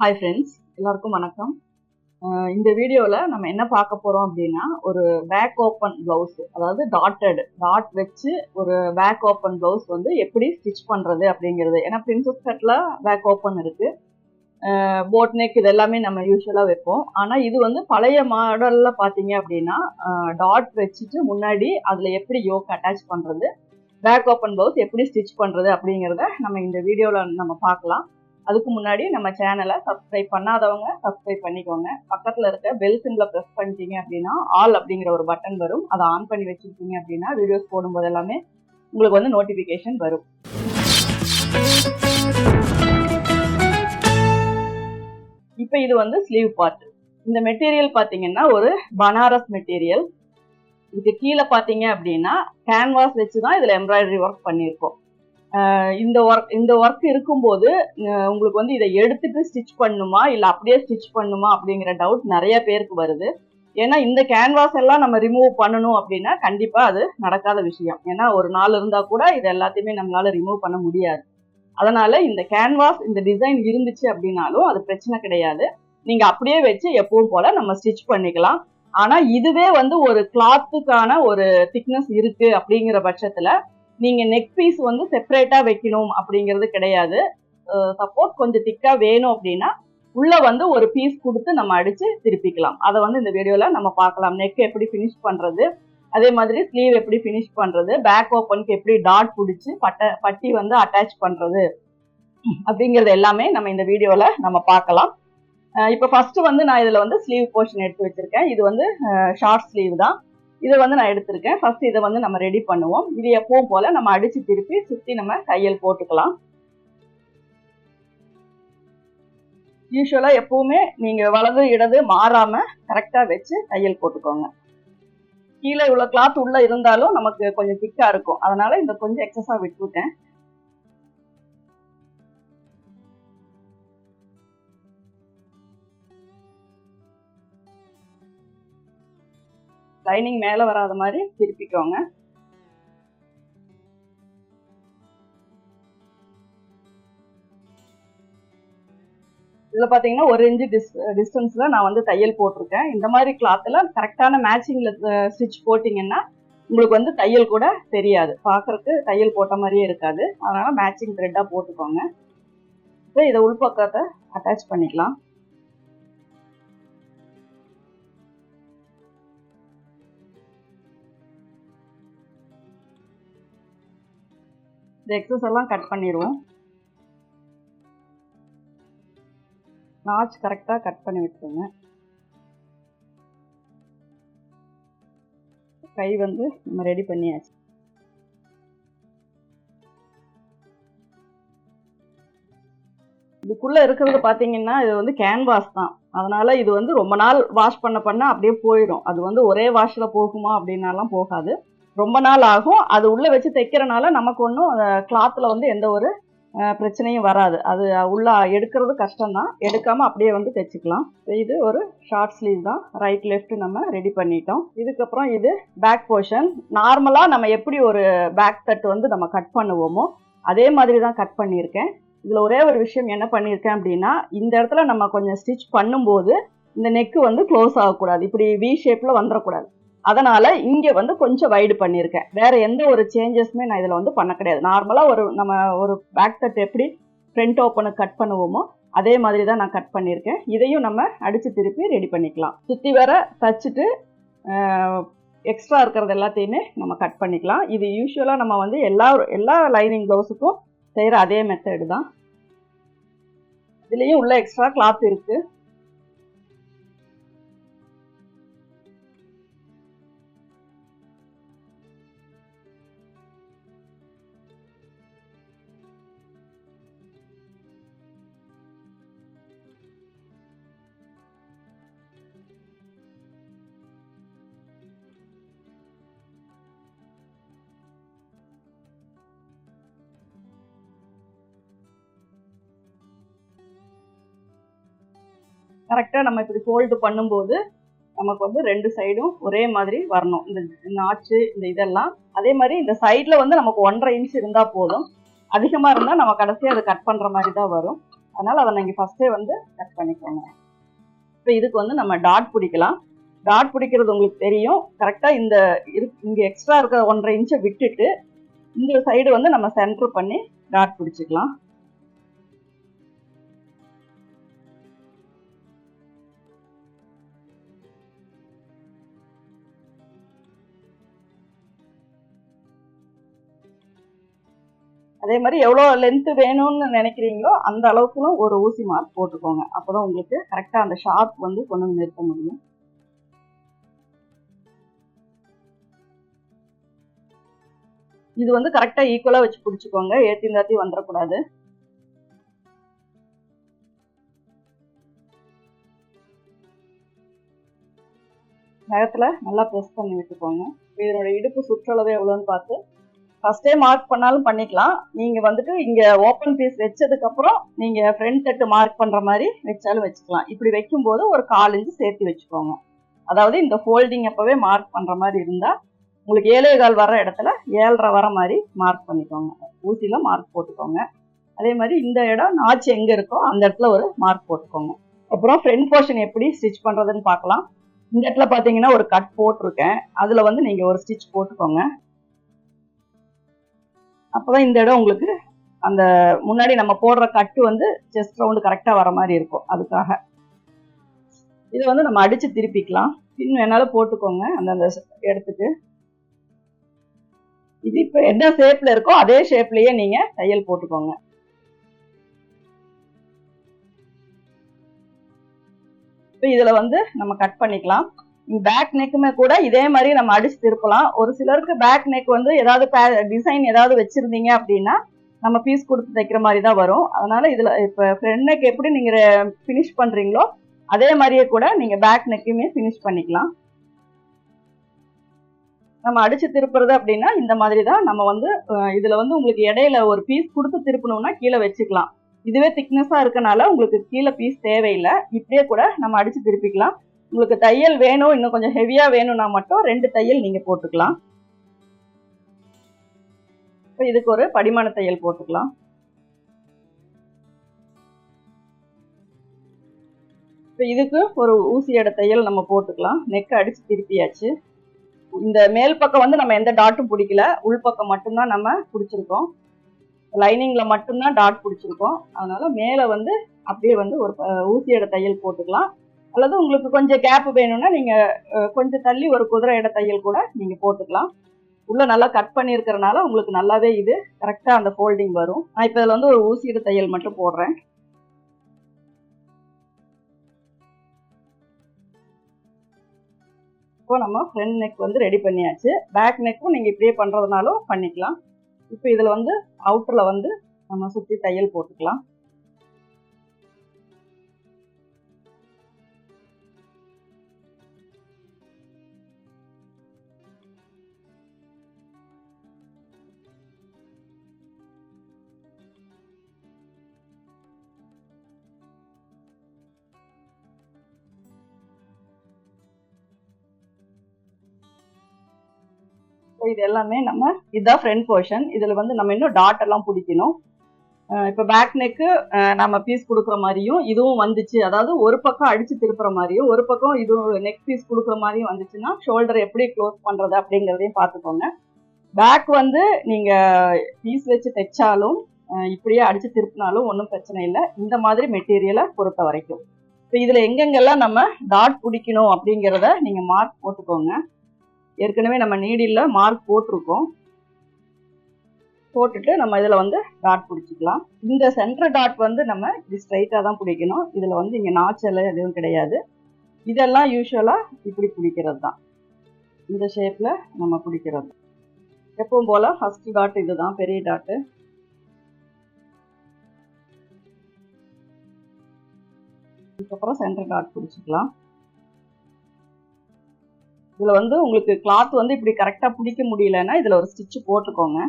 Hi friends, எல்லாருக்கும் வணக்கம். இந்த வீடியோல நம்ம என்ன பார்க்க போறோம் அப்படின்னா ஒரு பேக் ஓப்பன் பிளவுஸ், அதாவது டாட் வச்சு ஒரு பேக் ஓப்பன் பிளவுஸ் வந்து எப்படி ஸ்டிச் பண்றது அப்படிங்கிறது. ஏன்னா பிரின்சஸ் கட்ல பேக் ஓப்பன் இருக்கு, போட் நெக் இது எல்லாமே நம்ம யூஸ்வலா வைப்போம். ஆனா இது வந்து பழைய மாடல்ல பாத்தீங்க அப்படின்னா டாட் வச்சுட்டு முன்னாடி அதுல எப்படி யோக் அட்டாச் பண்றது, பேக் ஓப்பன் பிளவுஸ் எப்படி ஸ்டிச் பண்றது அப்படிங்கிறத நம்ம இந்த வீடியோல நம்ம பார்க்கலாம். அதுக்கு முன்னாடி நம்ம சேனலை சப்ஸ்கிரைப் பண்ணாதவங்க சப்ஸ்கிரைப் பண்ணிக்கோங்க. பக்கத்துல இருக்க பெல் சிம்பிளை ப்ரெஸ் பண்ணிட்டீங்க அப்படின்னா ஆல் அப்படிங்கிற ஒரு பட்டன் வரும். அதை ஆன் பண்ணி வச்சிருக்கீங்க அப்படின்னா வீடியோஸ் போடும்போது எல்லாமே உங்களுக்கு வந்து நோட்டிபிகேஷன் வரும். இப்போ இது வந்து ஸ்லீவ் பார்ட். இந்த மெட்டீரியல் பாத்தீங்கன்னா ஒரு பனாரஸ் மெட்டீரியல். இதுக்கு கீழே பாத்தீங்க அப்படின்னா கேன்வாஸ் வச்சுதான் இதுல எம்ப்ராய்டரி ஒர்க் பண்ணியிருக்கோம். இந்த ஒர்க் இருக்கும்போது உங்களுக்கு வந்து இதை எடுத்துட்டு ஸ்டிச் பண்ணுமா இல்ல அப்படியே ஸ்டிச் பண்ணுமா அப்படிங்கிற டவுட் நிறைய பேருக்கு வருது. ஏன்னா இந்த கேன்வாஸ் எல்லாம் நம்ம ரிமூவ் பண்ணணும் அப்படின்னா கண்டிப்பா அது நடக்காத விஷயம். ஏன்னா ஒரு நாள் இருந்தா கூட இது எல்லாத்தையுமே நம்மளால ரிமூவ் பண்ண முடியாது. அதனால இந்த கேன்வாஸ் இந்த டிசைன் இருந்துச்சு அப்படின்னாலும் அது பிரச்சனை கிடையாது. நீங்க அப்படியே வச்சு எப்பவும் போல நம்ம ஸ்டிச் பண்ணிக்கலாம். ஆனா இதுவே வந்து ஒரு கிளாத்துக்கான ஒரு திக்னஸ் இருக்கு அப்படிங்கிற பட்சத்துல நீங்க நெக் பீஸ் வந்து செப்பரேட்டா வைக்கணும் அப்படிங்கிறது கிடையாது. சப்போஸ் கொஞ்சம் திக்கா வேணும் அப்படின்னா உள்ள வந்து ஒரு பீஸ் கொடுத்து நம்ம அடிச்சு திருப்பிக்கலாம். அதை வந்து இந்த வீடியோல நம்ம பார்க்கலாம். நெக் எப்படி ஃபினிஷ் பண்றது, அதே மாதிரி ஸ்லீவ் எப்படி ஃபினிஷ் பண்றது, பேக் ஓப்பனுக்கு எப்படி டாட் பிடிச்சி பட்டி வந்து அட்டாச் பண்றது அப்படிங்கிறது எல்லாமே நம்ம இந்த வீடியோல நம்ம பார்க்கலாம். இப்போ ஃபர்ஸ்ட் வந்து நான் இதுல வந்து ஸ்லீவ் போர்ஷன் எடுத்து வச்சிருக்கேன். இது வந்து ஷார்ட் ஸ்லீவ் தான். இதை வந்து நான் எடுத்திருக்கேன். ஃபர்ஸ்ட் இதை வந்து நம்ம ரெடி பண்ணுவோம். இது எப்பவும் போல நம்ம அடிச்சு திருப்பி சுத்தி நம்ம தையல் போட்டுக்கலாம். யூஸ்வலா எப்பவுமே நீங்க வலது இடது மாறாம கரெக்டா வச்சு தையல் போட்டுக்கோங்க. கீழே இவ்வளவு கிளாத் உள்ள இருந்தாலும் நமக்கு கொஞ்சம் திக்கா இருக்கும், அதனால இந்த கொஞ்சம் எக்ஸஸா விட்டுட்டேன். லைனிங் மேல வராத மாதிரி திருப்பிக்கோங்க. இதுல பாத்தீங்கன்னா 1 இன்ச் டிஸ்டன்ஸ்ல நான் வந்து தையல் போட்டிருக்கேன். இந்த மாதிரி கிளாத்ல கரெக்டான மேட்சிங்ல ஸ்டிச் போட்டீங்கன்னா உங்களுக்கு வந்து தையல் கூட தெரியாது, பாக்குறதுக்கு தையல் போட்ட மாதிரியே இருக்காது. அதனால மேட்சிங் த்ரெட்டா போட்டுக்கோங்க. இதை உள்பக்கத்தை அட்டாச் பண்ணிக்கலாம். இந்த எக்ஸஸ் எல்லாம் கட் பண்ணிடுவோம். நாச் கரெக்டா கட் பண்ணி விட்டுருங்க. கை வந்து நம்ம ரெடி பண்ணியாச்சு. இதுக்குள்ள இருக்கிறது பாத்தீங்கன்னா இது வந்து கேன்வாஸ் தான். அதனால இது வந்து ரொம்ப நாள் வாஷ் பண்ண அப்படியே போயிடும். அது வந்து ஒரே வாஷ்ல போகுமா அப்படின்னாலாம் போகாது, ரொம்ப நாள் ஆகும். அது உள்ள வச்சு தைக்கிறனால நமக்கு ஒன்றும் கிளாத்ல வந்து எந்த ஒரு பிரச்சனையும் வராது. அது உள்ள எடுக்கிறது கஷ்டம்தான், எடுக்காம அப்படியே வந்து தைச்சிக்கலாம். இது ஒரு ஷார்ட் ஸ்லீவ் தான். ரைட் லெஃப்ட் நம்ம ரெடி பண்ணிட்டோம். இதுக்கப்புறம் இது பேக் போர்ஷன். நார்மலா நம்ம எப்படி ஒரு பேக் தட் வந்து நம்ம கட் பண்ணுவோமோ அதே மாதிரி தான் கட் பண்ணியிருக்கேன். இதுல ஒரே ஒரு விஷயம் என்ன பண்ணியிருக்கேன் அப்படின்னா, இந்த இடத்துல நம்ம கொஞ்சம் ஸ்டிச் பண்ணும்போது இந்த நெக்கு வந்து க்ளோஸ் ஆகக்கூடாது, இப்படி வி ஷேப்ல வந்துடக்கூடாது. அதனால இங்க வந்து கொஞ்சம் வைடு பண்ணியிருக்கேன். வேற எந்த ஒரு சேஞ்சஸுமே நான் இதுல வந்து பண்ண கிடையாது. நார்மலா நம்ம ஒரு பேக் தட் எப்படி ஃப்ரண்ட் ஓப்பனுக்கு கட் பண்ணுவோமோ அதே மாதிரி தான் நான் கட் பண்ணியிருக்கேன். இதையும் நம்ம அடிச்சு திருப்பி ரெடி பண்ணிக்கலாம். சுத்தி வர தச்சுட்டு எக்ஸ்ட்ரா இருக்கிறது எல்லாத்தையுமே நம்ம கட் பண்ணிக்கலாம். இது யூஸ்வலா நம்ம வந்து எல்லா லைனிங் பிளவுஸுக்கும் செய்யற அதே மெத்தட் தான். இதுலயும் உள்ள எக்ஸ்ட்ரா கிளாத் இருக்கு. கரெக்டா நம்ம இப்படி ஃபோல்டு பண்ணும்போது நமக்கு வந்து ரெண்டு சைடும் ஒரே மாதிரி வரணும். இந்த நாச்சு இந்த இதெல்லாம் அதே மாதிரி இந்த சைட்ல வந்து நமக்கு 1.5 இன்ச் இருந்தா போதும். அதிகமா இருந்தா நம்ம கடைசியா அதை கட் பண்ற மாதிரி தான் வரும். அதனால அதை நீங்க ஃபர்ஸ்டே வந்து கட் பண்ணிக்கோங்க. இப்போ இதுக்கு வந்து நம்ம டாட் பிடிக்கலாம். டாட் பிடிக்கிறது உங்களுக்கு தெரியும். கரெக்டா இந்த இங்க எக்ஸ்ட்ரா இருக்கிற 1.5 இன்ச்சை விட்டுட்டு இந்த சைடு வந்து நம்ம சென்டர் பண்ணி டாட் பிடிச்சிக்கலாம். அதே மாதிரி எவ்வளோ லென்த் வேணும்னு நினைக்கிறீங்களோ அந்த அளவுக்கு ஒரு ஊசி மார்க் போட்டுக்கோங்க. அப்போதான் உங்களுக்கு கரெக்டா அந்த ஷார்ப் வந்து கொண்டு வந்து நிறுத்த முடியும். இது வந்து கரெக்டா ஈக்குவலா வச்சு பிடிச்சிக்கோங்க. ஏத்தி தாத்தி வந்துடக்கூடாது. நகத்துல நல்லா ப்ரெஸ் பண்ணி விட்டுக்கோங்க. இதனோட இடுப்பு சுற்றளவு எவ்வளோன்னு பார்த்து ஃபர்ஸ்டே மார்க் பண்ணாலும் பண்ணிக்கலாம். நீங்க வந்துட்டு இங்க ஓப்பன் பீஸ் வச்சதுக்கு அப்புறம் நீங்க ஃப்ரண்ட் தட்டு மார்க் பண்ற மாதிரி வச்சாலும் வச்சுக்கலாம். இப்படி வைக்கும்போது ஒரு 1/4 இன்ச்சு சேர்த்து வச்சுக்கோங்க. அதாவது இந்த ஃபோல்டிங் அப்பவே மார்க் பண்ற மாதிரி இருந்தா உங்களுக்கு 7.25 வர இடத்துல 7.5 வர மாதிரி மார்க் பண்ணிக்கோங்க. ஊசியில மார்க் போட்டுக்கோங்க. அதே மாதிரி இந்த இடம் நாச்சு எங்க இருக்கோ அந்த இடத்துல ஒரு மார்க் போட்டுக்கோங்க. அப்புறம் ஃப்ரண்ட் போர்ஷன் எப்படி ஸ்டிச் பண்றதுன்னு பார்க்கலாம். இந்த இடத்துல பாத்தீங்கன்னா ஒரு கட் போட்டிருக்கேன். அதுல வந்து நீங்க ஒரு ஸ்டிச் போட்டுக்கோங்க. அப்பதான் இந்த இடம் உங்களுக்கு அந்த முன்னாடி நம்ம போடுற கட்டு வந்து செஸ்ட் ரவுண்டு கரெக்டா வர மாதிரி இருக்கும். அதுக்காக இதை வந்து நம்ம அடிச்சு திருப்பிக்கலாம். பின் வேணாலும் போட்டுக்கோங்க அந்தந்த இடத்துக்கு. இது இப்ப என்ன ஷேப்ல இருக்கோ அதே ஷேப்லயே நீங்க தையல் போட்டுக்கோங்க. இப்ப இதுல வந்து நம்ம கட் பண்ணிக்கலாம். பேக் நெக்குமே கூட இதே மாதிரி நம்ம அடிச்சு திருப்பலாம். ஒரு சிலருக்கு பேக் நெக் வந்து ஏதாவது டிசைன் ஏதாவது வச்சிருந்தீங்க அப்படின்னா நம்ம பீஸ் கொடுத்து தைக்கிற மாதிரி தான் வரும். அதனால இதுல இப்ப ஃப்ரண்ட் நெக் எப்படி நீங்க ஃபினிஷ் பண்றீங்களோ அதே மாதிரியே கூட நீங்க பேக் நெக்குமே ஃபினிஷ் பண்ணிக்கலாம். நம்ம அடிச்சு திருப்புறது அப்படின்னா இந்த மாதிரி தான் நம்ம வந்து இதுல வந்து உங்களுக்கு இடையில ஒரு பீஸ் கொடுத்து திருப்பணும்னா கீழே வச்சுக்கலாம். இதுவே திக்னஸா இருக்கனால உங்களுக்கு கீழே பீஸ் தேவையில்லை. இப்படியே கூட நம்ம அடிச்சு திருப்பிக்கலாம். உங்களுக்கு தையல் வேணும் இன்னும் கொஞ்சம் ஹெவியா வேணும்னா மட்டும் 2 தையல் நீங்க போட்டுக்கலாம். இப்போ இதுக்கு ஒரு படிமான தையல் போட்டுக்கலாம். இப்போ இதுக்கு ஒரு ஊசியோட தையல் நம்ம போட்டுக்கலாம். நெக் அடிச்சு திருப்பியாச்சு. இந்த மேல் பக்கம் வந்து நம்ம எந்த டாட்டும் பிடிக்கல. உள்பக்கம் மட்டும்தான் நம்ம பிடிச்சிருக்கோம். லைனிங்ல மட்டும்தான் டாட் பிடிச்சிருக்கோம். அதனால மேல வந்து அப்படியே வந்து ஒரு ஊசியோட தையல் போட்டுக்கலாம். அல்லது உங்களுக்கு கொஞ்சம் கேப் வேணும்னா நீங்க கொஞ்சம் தள்ளி ஒரு குதிரை இட தையல் கூட நீங்க போட்டுக்கலாம். உள்ள நல்லா கட் பண்ணியிருக்கிறனால உங்களுக்கு நல்லாவே இது கரெக்டா அந்த ஃபோல்டிங் வரும். நான் இப்ப இதுல வந்து ஒரு ஊசியோட தையல் மட்டும் போடுறேன். இப்போ நம்ம ஃப்ரண்ட் நெக் வந்து ரெடி பண்ணியாச்சு. பேக் நெக்கும் நீங்க இப்படியே பண்றதுனாலும் பண்ணிக்கலாம். இப்போ இதுல வந்து அவுட்டர்ல வந்து நம்ம சுத்தி தையல் போட்டுக்கலாம். இது எல்லாமே நம்ம இதுதான் ஃப்ரண்ட் போர்ஷன். இதுல வந்து நம்ம இன்னும் டாட் எல்லாம் பிடிக்கணும். இப்போ பேக் நெக்கு நம்ம பீஸ் கொடுக்குற மாதிரியும் இதுவும் வந்துச்சு. அதாவது ஒரு பக்கம் அடிச்சு திருப்புற மாதிரியும் ஒரு பக்கம் இது நெக் பீஸ் கொடுக்குற மாதிரியும் வந்துச்சுன்னா ஷோல்டர் எப்படி க்ளோஸ் பண்றது அப்படிங்கிறதையும் பார்த்துக்கோங்க. பேக் வந்து நீங்க பீஸ் வச்சு தைச்சாலும் இப்படியே அடிச்சு திருப்பினாலும் ஒன்றும் பிரச்சனை இல்லை. இந்த மாதிரி மெட்டீரியலை பொறுத்த வரைக்கும் இப்போ இதுல எங்கெங்கெல்லாம் நம்ம டாட் பிடிக்கணும் அப்படிங்கிறத நீங்க மார்க் போட்டுக்கோங்க. ஏற்கனவே நம்ம நீடில்ல மார்க் போட்டிருக்கோம். போட்டுட்டு நம்ம இதுல வந்து டாட் பிடிச்சிக்கலாம். இந்த சென்டர் டாட் வந்து நம்ம இது ஸ்ட்ரைட்டா தான் பிடிக்கணும். இதுல வந்து இங்க நாச்சல் எதுவும் கிடையாது. இதெல்லாம் யூஸ்வலா இப்படி பிடிக்கிறது தான். இந்த ஷேப்ல நம்ம பிடிக்கிறது. எப்பவும் போல ஃபர்ஸ்ட் டாட் இதுதான் பெரிய டாட். அதுக்கப்புறம் சென்டர் டாட் பிடிச்சிக்கலாம். இதுல வந்து உங்களுக்கு கிளாத் வந்து இப்படி கரெக்டா பிடிக்க முடியலன்னா இதுல ஒரு ஸ்டிச் போட்டுக்கோங்க.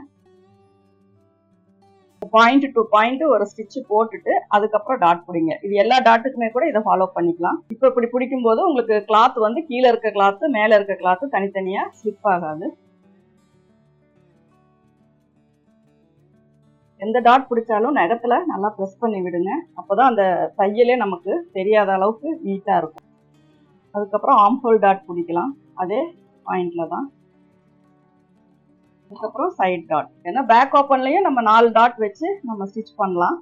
பாயிண்ட் டு பாயிண்ட் ஒரு ஸ்டிச் போட்டுட்டு அதுக்கப்புறம் டாட் பிடிங்க. இது எல்லா டாட்டுக்குமே கூட இதை ஃபாலோ பண்ணிக்கலாம். இப்போ இப்படி பிடிக்கும் போது உங்களுக்கு கிளாத் வந்து கீழே இருக்க கிளாத் மேல இருக்க கிளாத் தனித்தனியா ஸ்லிப் ஆகாது. எந்த டாட் பிடிச்சாலும் நகத்துல நல்லா ப்ரெஸ் பண்ணி விடுங்க. அப்போதான் அந்த தையலே நமக்கு தெரியாத அளவுக்கு நீட்டா இருக்கும். அதுக்கப்புறம் ஆம்ஹோல் டாட் பிடிக்கலாம், அதே பாயிண்ட்ல தான். அதுக்கப்புறம் சைட் டாட், ஏன்னா பேக் ஓப்பன்லயும் நம்ம 4 டாட் வச்சு நம்ம ஸ்டிச் பண்ணலாம்.